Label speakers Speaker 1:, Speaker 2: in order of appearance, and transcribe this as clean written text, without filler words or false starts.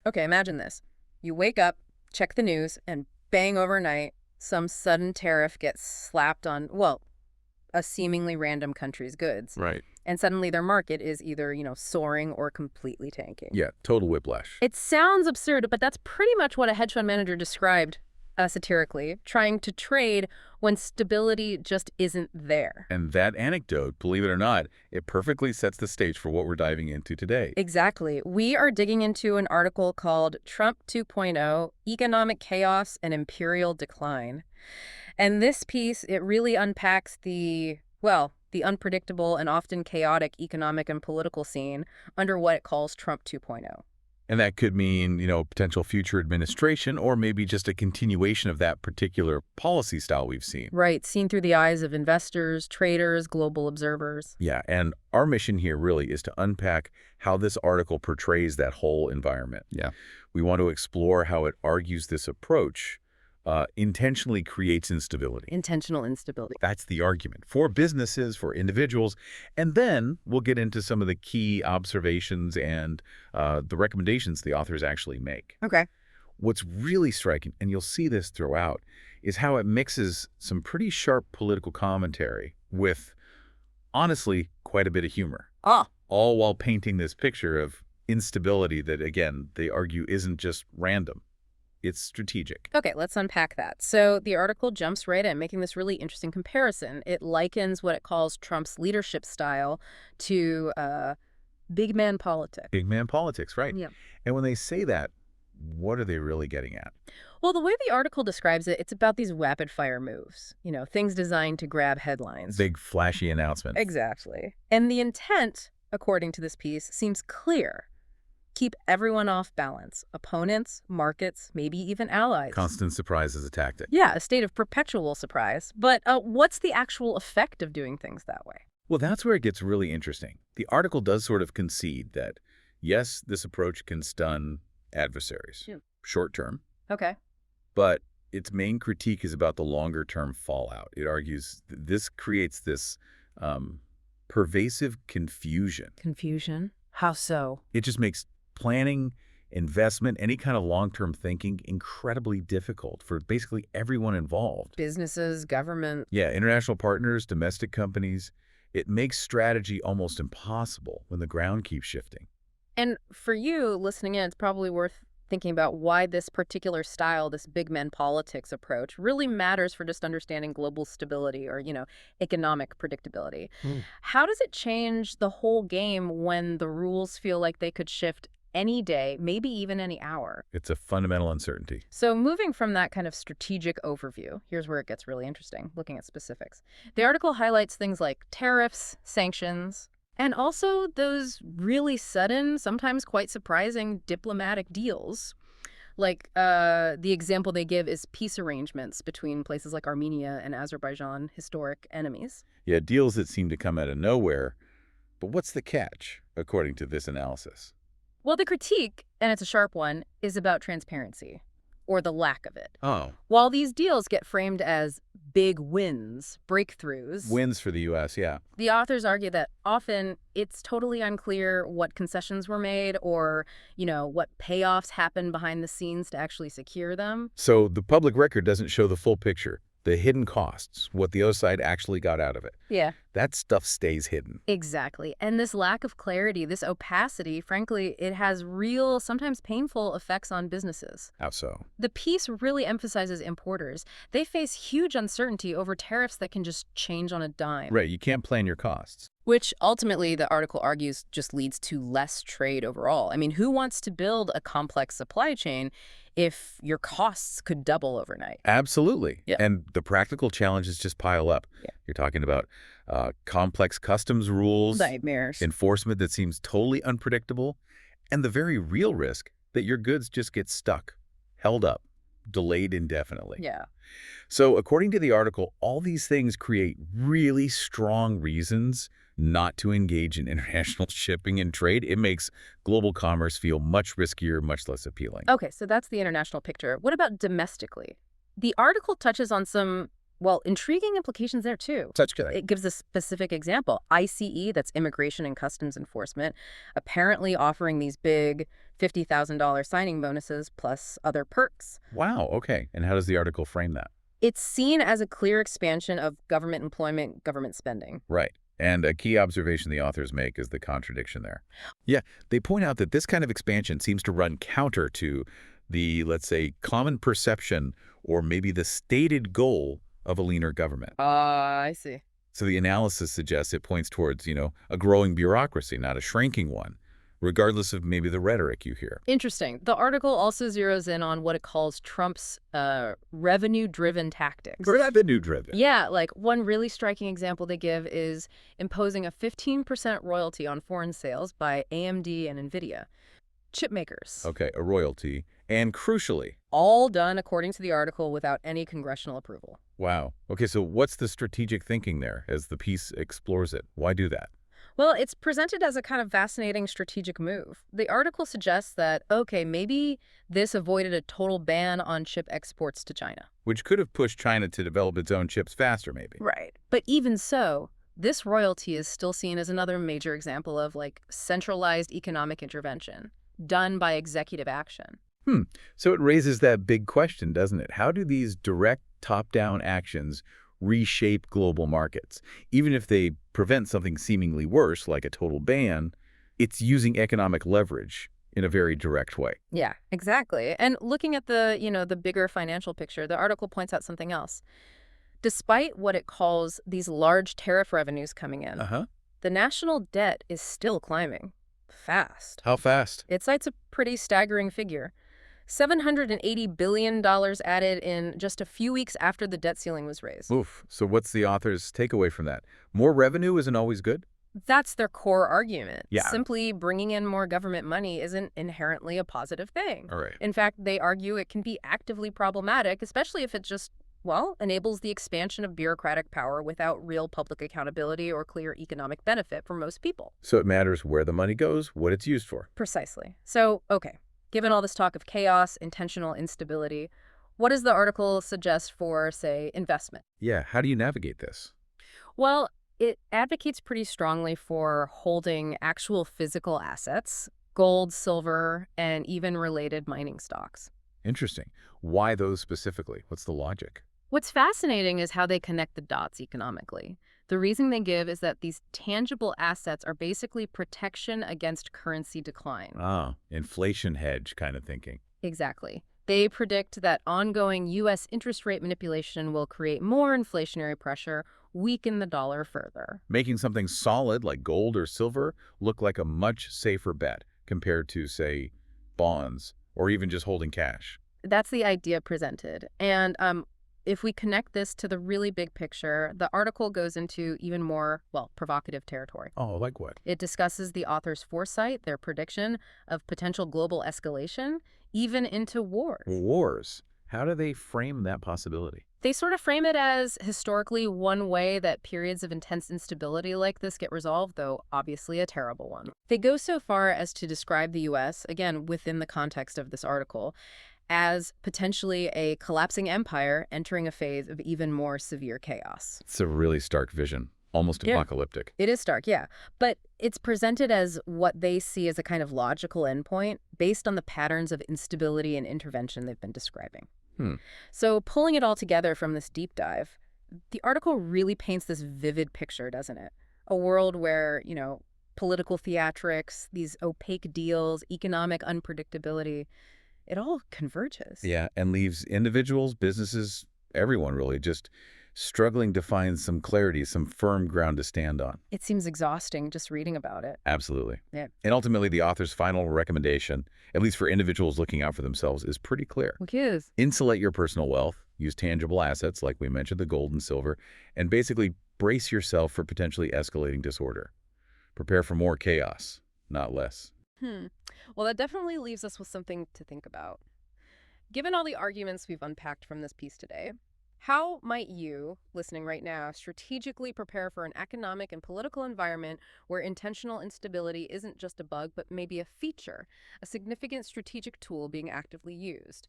Speaker 1: Okay, imagine this. You wake up, check the news, and bang, overnight, some sudden tariff gets slapped on, well, a seemingly random country's goods.
Speaker 2: Right.
Speaker 1: And suddenly their market is either, soaring or completely tanking.
Speaker 2: Yeah, total whiplash.
Speaker 1: It sounds absurd, but that's pretty much what a hedge fund manager described satirically, trying to trade when stability just isn't there.
Speaker 2: And that anecdote, believe it or not, it perfectly sets the stage for what we're diving into today.
Speaker 1: Exactly. We are digging into an article called Trump 2.0, Economic Chaos and Imperial Decline. And this piece, it really unpacks the unpredictable and often chaotic economic and political scene under what it calls Trump 2.0.
Speaker 2: And that could mean, potential future administration or maybe just a continuation of that particular policy style we've seen.
Speaker 1: Right, seen through the eyes of investors, traders, global observers.
Speaker 2: Yeah, and our mission here really is to unpack how this article portrays that whole environment.
Speaker 3: Yeah.
Speaker 2: We want to explore how it argues this approach intentionally creates instability.
Speaker 1: Intentional instability.
Speaker 2: That's the argument for businesses, for individuals. And then we'll get into some of the key observations and the recommendations the authors actually make.
Speaker 1: Okay.
Speaker 2: What's really striking, and you'll see this throughout, is how it mixes some pretty sharp political commentary with, honestly, quite a bit of humor. All while painting this picture of instability that, again, they argue isn't just random. It's strategic.
Speaker 1: Okay, let's unpack that. So the article jumps right in, making this really interesting comparison. It likens what it calls Trump's leadership style to big man politics.
Speaker 2: Big man politics, right.
Speaker 1: Yeah.
Speaker 2: And when they say that, what are they really getting at?
Speaker 1: Well, the way the article describes it, it's about these rapid-fire moves, things designed to grab headlines.
Speaker 2: Big, flashy announcements.
Speaker 1: Exactly. And the intent, according to this piece, seems clear. Keep everyone off balance. Opponents, markets, maybe even allies.
Speaker 2: Constant surprise is a tactic.
Speaker 1: Yeah, a state of perpetual surprise. But what's the actual effect of doing things that way?
Speaker 2: Well, that's where it gets really interesting. The article does sort of concede that, yes, this approach can stun adversaries, short term.
Speaker 1: Okay.
Speaker 2: But its main critique is about the longer-term fallout. It argues this creates this pervasive confusion.
Speaker 1: Confusion? How so?
Speaker 2: It just makes planning, investment, any kind of long-term thinking incredibly difficult for basically everyone involved.
Speaker 1: Businesses, government.
Speaker 2: Yeah, international partners, domestic companies. It makes strategy almost impossible when the ground keeps shifting.
Speaker 1: And for you listening in, it's probably worth thinking about why this particular style, this big men politics approach, really matters for just understanding global stability or, economic predictability. How does it change the whole game when the rules feel like they could shift any day, maybe even any hour?
Speaker 2: It's a fundamental uncertainty.
Speaker 1: So moving from that kind of strategic overview, here's where it gets really interesting, looking at specifics. The article highlights things like tariffs, sanctions, and also those really sudden, sometimes quite surprising diplomatic deals. Like the example they give is peace arrangements between places like Armenia and Azerbaijan, historic enemies.
Speaker 2: Yeah, deals that seem to come out of nowhere. But what's the catch, according to this analysis?
Speaker 1: Well, the critique, and it's a sharp one, is about transparency, or the lack of it.
Speaker 2: Oh.
Speaker 1: While these deals get framed as big wins, breakthroughs.
Speaker 2: Wins for the U.S., yeah.
Speaker 1: The authors argue that often it's totally unclear what concessions were made or, what payoffs happened behind the scenes to actually secure them.
Speaker 2: So the public record doesn't show the full picture, the hidden costs, what the other side actually got out of it.
Speaker 1: Yeah.
Speaker 2: That stuff stays hidden.
Speaker 1: Exactly. And this lack of clarity, this opacity, frankly, it has real, sometimes painful effects on businesses.
Speaker 2: How so?
Speaker 1: The piece really emphasizes importers. They face huge uncertainty over tariffs that can just change on a dime.
Speaker 2: Right, you can't plan your costs.
Speaker 1: Which ultimately, the article argues, just leads to less trade overall. I mean, who wants to build a complex supply chain if your costs could double overnight?
Speaker 2: Absolutely.
Speaker 1: Yeah.
Speaker 2: And the practical challenges just pile up.
Speaker 1: Yeah.
Speaker 2: You're talking about complex customs rules,
Speaker 1: Nightmares.
Speaker 2: enforcement that seems totally unpredictable, and the very real risk that your goods just get stuck, held up, delayed indefinitely.
Speaker 1: Yeah.
Speaker 2: So according to the article, all these things create really strong reasons not to engage in international shipping and trade. It makes global commerce feel much riskier, much less appealing.
Speaker 1: Okay, so that's the international picture. What about domestically? The article touches on some Well, intriguing implications there, too.
Speaker 2: Such good.
Speaker 1: It gives a specific example. ICE, that's Immigration and Customs Enforcement, apparently offering these big $50,000 signing bonuses plus other perks.
Speaker 2: Wow, okay. And how does the article frame that?
Speaker 1: It's seen as a clear expansion of government employment, government spending.
Speaker 2: Right. And a key observation the authors make is the contradiction there. Yeah, they point out that this kind of expansion seems to run counter to the, let's say, common perception or maybe the stated goal of a leaner government.
Speaker 1: I see.
Speaker 2: So the analysis suggests it points towards, a growing bureaucracy, not a shrinking one, regardless of maybe the rhetoric you hear.
Speaker 1: Interesting. The article also zeroes in on what it calls Trump's revenue-driven tactics.
Speaker 2: Revenue-driven.
Speaker 1: Yeah, like one really striking example they give is imposing a 15% royalty on foreign sales by AMD and NVIDIA, chip makers.
Speaker 2: Okay, a royalty. And crucially,
Speaker 1: All done, according to the article, without any congressional approval.
Speaker 2: wow. Okay, so what's the strategic thinking there as the piece explores it? Why do that?
Speaker 1: Well, it's presented as a kind of fascinating strategic move. The article suggests that, okay, maybe this avoided a total ban on chip exports to China.
Speaker 2: Which could have pushed China to develop its own chips faster, maybe.
Speaker 1: Right. But even so, this royalty is still seen as another major example of, like, centralized economic intervention done by executive action.
Speaker 2: So it raises that big question, doesn't it? How do these direct top-down actions reshape global markets? Even if they prevent something seemingly worse, like a total ban, it's using economic leverage in a very direct way.
Speaker 1: Yeah, exactly. And looking at the bigger financial picture, the article points out something else. Despite what it calls these large tariff revenues coming in,
Speaker 2: Uh-huh.
Speaker 1: the national debt is still climbing fast.
Speaker 2: How fast?
Speaker 1: It cites a pretty staggering figure. $780 billion added in just a few weeks after the debt ceiling was raised.
Speaker 2: Oof. So what's the author's takeaway from that? More revenue isn't always good?
Speaker 1: That's their core argument.
Speaker 2: Yeah.
Speaker 1: Simply bringing in more government money isn't inherently a positive thing.
Speaker 2: All right.
Speaker 1: In fact, they argue it can be actively problematic, especially if it just, well, enables the expansion of bureaucratic power without real public accountability or clear economic benefit for most people.
Speaker 2: So it matters where the money goes, what it's used for.
Speaker 1: Precisely. So, okay, given all this talk of chaos, intentional instability, what does the article suggest for, say, investment?
Speaker 2: Yeah, how do you navigate this?
Speaker 1: Well, it advocates pretty strongly for holding actual physical assets, gold, silver, and even related mining stocks.
Speaker 2: Interesting. Why those specifically? What's the logic?
Speaker 1: What's fascinating is how they connect the dots economically. The reason they give is that these tangible assets are basically protection against currency decline.
Speaker 2: Ah, inflation hedge kind of thinking.
Speaker 1: Exactly. They predict that ongoing U.S. interest rate manipulation will create more inflationary pressure, weaken the dollar further.
Speaker 2: Making something solid like gold or silver look like a much safer bet compared to, say, bonds or even just holding cash.
Speaker 1: That's the idea presented. And if we connect this to the really big picture, the article goes into even more, well, provocative territory.
Speaker 2: Oh, like what?
Speaker 1: It discusses the author's foresight, their prediction of potential global escalation, even into wars.
Speaker 2: Wars. How do they frame that possibility?
Speaker 1: They sort of frame it as historically one way that periods of intense instability like this get resolved, though obviously a terrible one. They go so far as to describe the U.S., again, within the context of this article, as potentially a collapsing empire entering a phase of even more severe chaos.
Speaker 2: It's a really stark vision, almost
Speaker 1: Yeah.
Speaker 2: apocalyptic.
Speaker 1: It is stark, yeah. But it's presented as what they see as a kind of logical endpoint based on the patterns of instability and intervention they've been describing. So pulling it all together from this deep dive, the article really paints this vivid picture, doesn't it? A world where, political theatrics, these opaque deals, economic unpredictability, it all converges.
Speaker 2: Yeah, and leaves individuals, businesses, everyone really just struggling to find some clarity, some firm ground to stand on.
Speaker 1: It seems exhausting just reading about it.
Speaker 2: Absolutely.
Speaker 1: Yeah.
Speaker 2: And ultimately, the author's final recommendation, at least for individuals looking out for themselves, is pretty clear.
Speaker 1: Which is?
Speaker 2: Insulate your personal wealth, use tangible assets like we mentioned, the gold and silver, and basically brace yourself for potentially escalating disorder. Prepare for more chaos, not less.
Speaker 1: Well, that definitely leaves us with something to think about. Given all the arguments we've unpacked from this piece today, how might you, listening right now, strategically prepare for an economic and political environment where intentional instability isn't just a bug, but maybe a feature, a significant strategic tool being actively used?